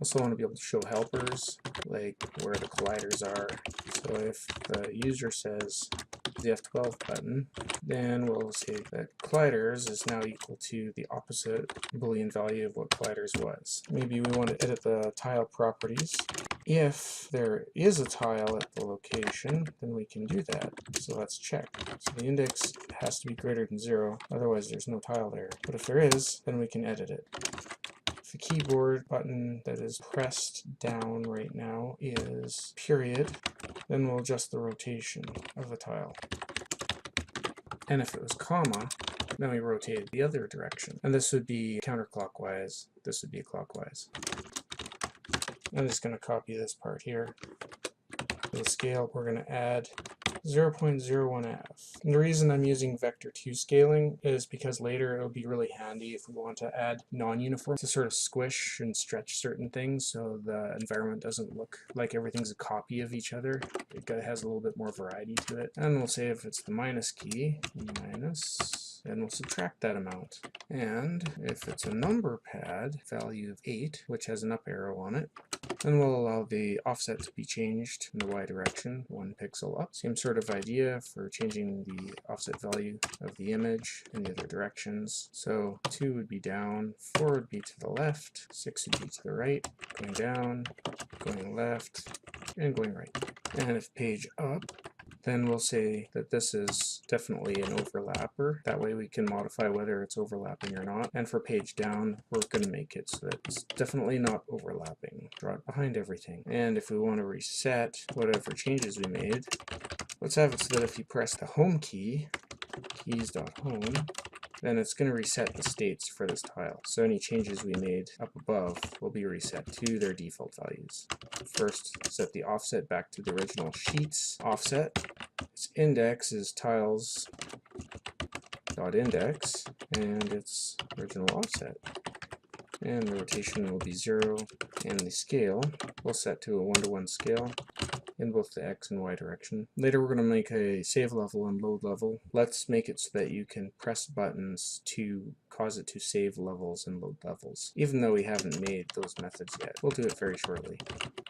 Also want to be able to show helpers, like where the colliders are. So if the user says the F12 button, then we'll say that colliders is now equal to the opposite Boolean value of what colliders was. Maybe we want to edit the tile properties. If there is a tile at the location, then we can do that. So let's check. So the index has to be greater than 0, otherwise there's no tile there. But if there is, then we can edit it. If the keyboard button that is pressed down right now is period, then we'll adjust the rotation of the tile. And if it was comma, then we rotate it the other direction. And this would be counterclockwise, this would be clockwise. I'm just going to copy this part here. For the scale, we're going to add 0.01f. And the reason I'm using vector 2 scaling is because later it'll be really handy if we want to add non-uniform to sort of squish and stretch certain things so the environment doesn't look like everything's a copy of each other. It has a little bit more variety to it. And we'll say if it's the minus key, minus, and we'll subtract that amount. And if it's a number pad, value of 8, which has an up arrow on it, then we'll allow the offset to be changed in the y direction, 1 pixel up. Same sort of idea for changing the offset value of the image in the other directions. So 2 would be down, 4 would be to the left, 6 would be to the right, going down, going left, and going right. And if page up, then we'll say that this is definitely an overlapper. That way we can modify whether it's overlapping or not. And for page down, we're going to make it so that it's definitely not overlapping. Draw it behind everything. And if we want to reset whatever changes we made, let's have it so that if you press the home key, keys.home, then it's going to reset the states for this tile. So any changes we made up above will be reset to their default values. First, set the offset back to the original sheets offset. Its index is tiles.index, and its original offset. And the rotation will be 0, and the scale will set to a 1-to-1 scale in both the X and Y direction. Later we're going to make a save level and load level. Let's make it so that you can press buttons to cause it to save levels and load levels, even though we haven't made those methods yet. We'll do it very shortly.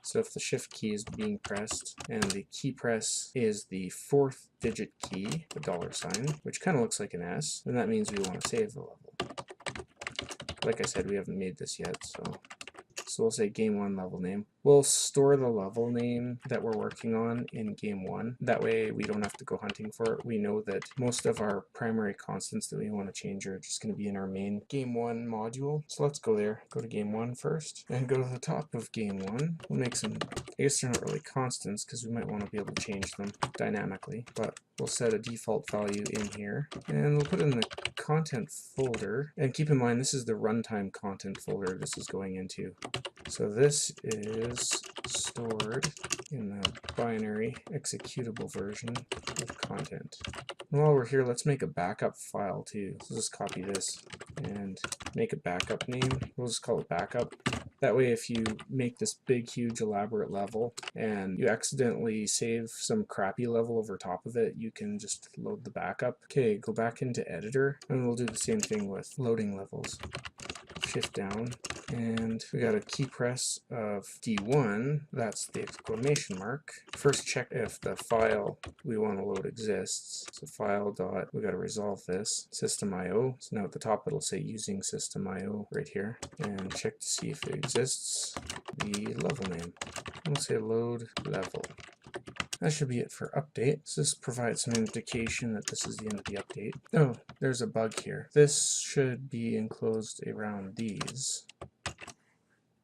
So if the shift key is being pressed and the key press is the 4th digit key, the $, which kind of looks like an S, then that means we want to save the level. Like I said, we haven't made this yet, so we'll say game 1 level name. We'll store the level name that we're working on in game 1. That way we don't have to go hunting for it. We know that most of our primary constants that we want to change are just going to be in our main game 1 module. So let's go there. Go to game 1 first, and go to the top of game 1. We'll make some, I guess they're not really constants because we might want to be able to change them dynamically, but we'll set a default value in here, and we'll put it in the content folder. And keep in mind, this is the runtime content folder this is going into. So this is stored in the binary executable version of content. And while we're here, let's make a backup file too. So just copy this and make a backup name. We'll just call it backup. That way if you make this big, huge, elaborate level and you accidentally save some crappy level over top of it, you can just load the backup. Okay, go back into editor, and we'll do the same thing with loading levels. Shift down, and we got a key press of D1, that's the exclamation mark. First check if the file we want to load exists. So file dot, we got to resolve this, system.io. So now at the top it'll say using system.io right here, and check to see if it exists, the level name. We'll say load level. That should be it for update. So this provides some indication that this is the end of the update. Oh, there's a bug here. This should be enclosed around these,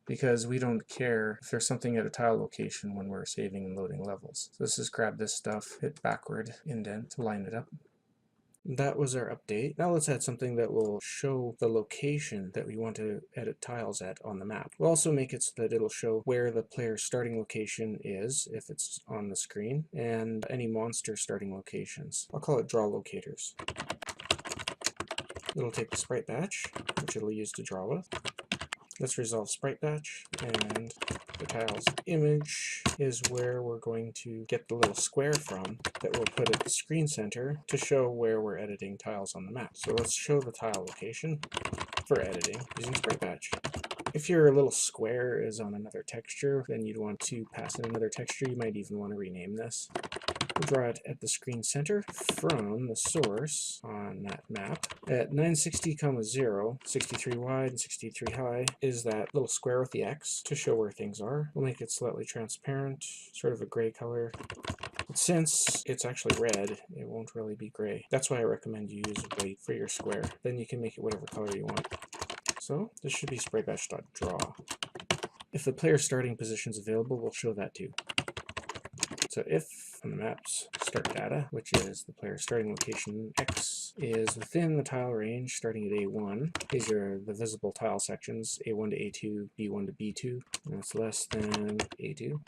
because we don't care if there's something at a tile location when we're saving and loading levels. So let's just grab this stuff, hit backward indent to line it up. That was our update. Now let's add something that will show the location that we want to edit tiles at on the map. We'll also make it so that it'll show where the player's starting location is, if it's on the screen, and any monster starting locations. I'll call it draw locators. It'll take the sprite batch, which it'll use to draw with. Let's resolve sprite batch, and the tile's image is where we're going to get the little square from that we'll put at the screen center to show where we're editing tiles on the map. So let's show the tile location for editing using sprite batch. If your little square is on another texture, then you'd want to pass in another texture. You might even want to rename this. We'll draw it at the screen center from the source on that map. At 960, 0, 63 wide and 63 high is that little square with the X to show where things are. We'll make it slightly transparent, sort of a gray color. But since it's actually red, it won't really be gray. That's why I recommend you use white for your square. Then you can make it whatever color you want. So this should be spraybatch.draw. If the player's starting position is available, we'll show that too. So if on the map's start data, which is the player's starting location X, is within the tile range starting at A1, these are the visible tile sections, A1 to A2, B1 to B2, and it's less than A2.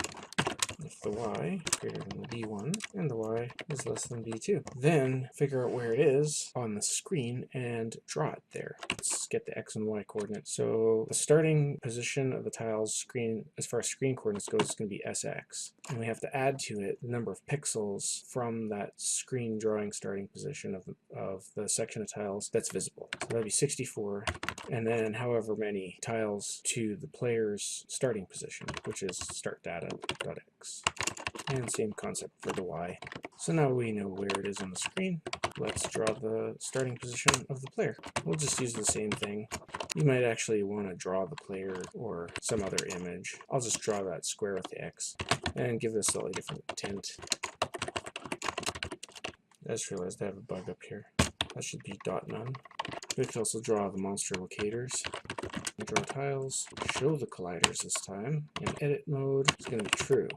If the Y is greater than the B1 and the Y is less than B2. Then figure out where it is on the screen and draw it there. Let's get the X and Y coordinates. So the starting position of the tile's screen, as far as screen coordinates goes, is going to be SX. And we have to add to it the number of pixels from that screen drawing starting position of the section of tiles that's visible. So that'd be 64. And then however many tiles to the player's starting position, which is startData.x. And same concept for the Y. So now we know where it is on the screen. Let's draw the starting position of the player. We'll just use the same thing. You might actually want to draw the player or some other image. I'll just draw that square with the X and give this a slightly different tint. I just realized I have a bug up here. That should be .none. We could also draw the monster locators. Draw tiles, show the colliders this time. In edit mode, it's going to be true.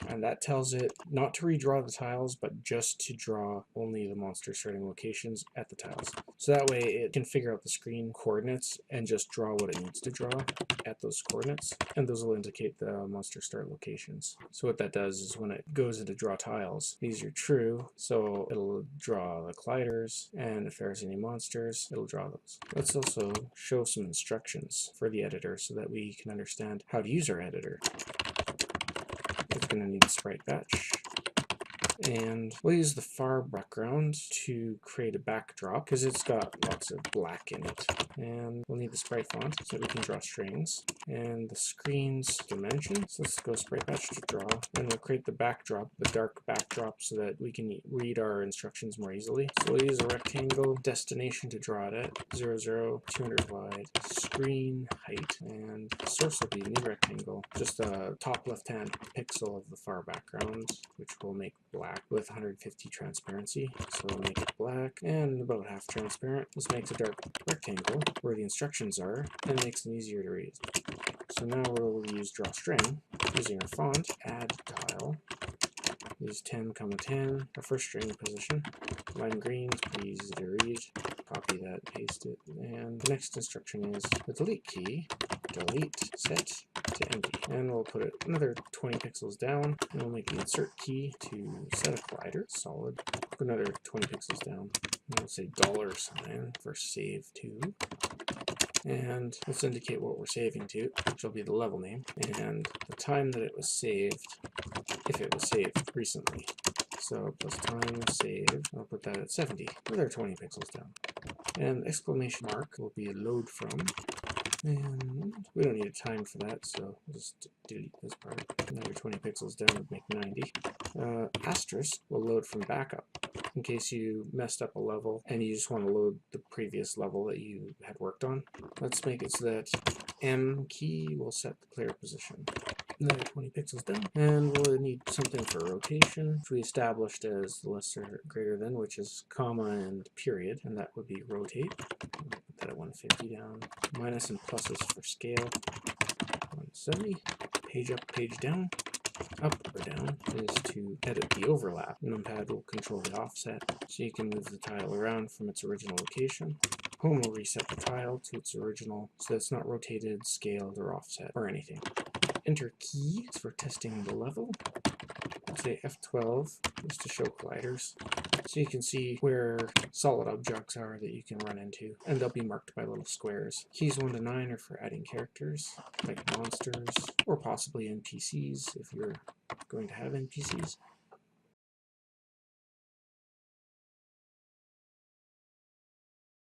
And that tells it not to redraw the tiles, but just to draw only the monster starting locations at the tiles. So that way it can figure out the screen coordinates and just draw what it needs to draw at those coordinates. And those will indicate the monster start locations. So what that does is when it goes into draw tiles, these are true, so it'll draw the colliders, and if there's any monsters, it'll draw those. Let's also show some instructions for the editor so that we can understand how to use our editor. It's going to need a sprite batch, and we'll use the far background to create a backdrop because it's got lots of black in it. And we'll need the sprite font so that we can draw strings and the screen's dimensions. So let's go sprite batch to draw, and we'll create the backdrop, the dark backdrop, so that we can read our instructions more easily. So we'll use a rectangle destination to draw it at 0, 0, 200 wide, screen height, and the source will be a new rectangle, just the top left-hand pixel of the far background, which we'll make black with 150 transparency. So we'll make it black and about half transparent. This makes a dark rectangle where the instructions are and makes them easier to read. So now we'll use drawString using our font, add tile, use 10, 10, our first string position, line green is pretty easy to read, copy that, paste it, and the next instruction is the delete key, delete set to empty, and we'll put it another 20 pixels down, and we'll make the insert key to set a collider, solid, put another 20 pixels down, and we'll say $sign for save to, and let's indicate what we're saving to, which will be the level name, and the time that it was saved, if it was saved recently. So plus time saved, I'll put that at 70, another 20 pixels down. And exclamation mark will be a load from, and we don't need a time for that, so we'll just delete this part. Another 20 pixels down would make 90. Asterisk will load from backup, in case you messed up a level and you just want to load the previous level that you had worked on. Let's make it so that M key will set the player position. Another 20 pixels down, and we'll need something for rotation, which we established as lesser greater than, which is comma and period, and that would be rotate. I'll put that at 150 down. Minus and pluses for scale. 170. Page up, page down. Up or down is to edit the overlap. Numpad will control the offset, so you can move the tile around from its original location. Home will reset the tile to its original, so that it's not rotated, scaled, or offset, or anything. Enter key is for testing the level. Let's say F12 is to show colliders, so you can see where solid objects are that you can run into, and they'll be marked by little squares. Keys 1 to 9 are for adding characters, like monsters, or possibly NPCs if you're going to have NPCs.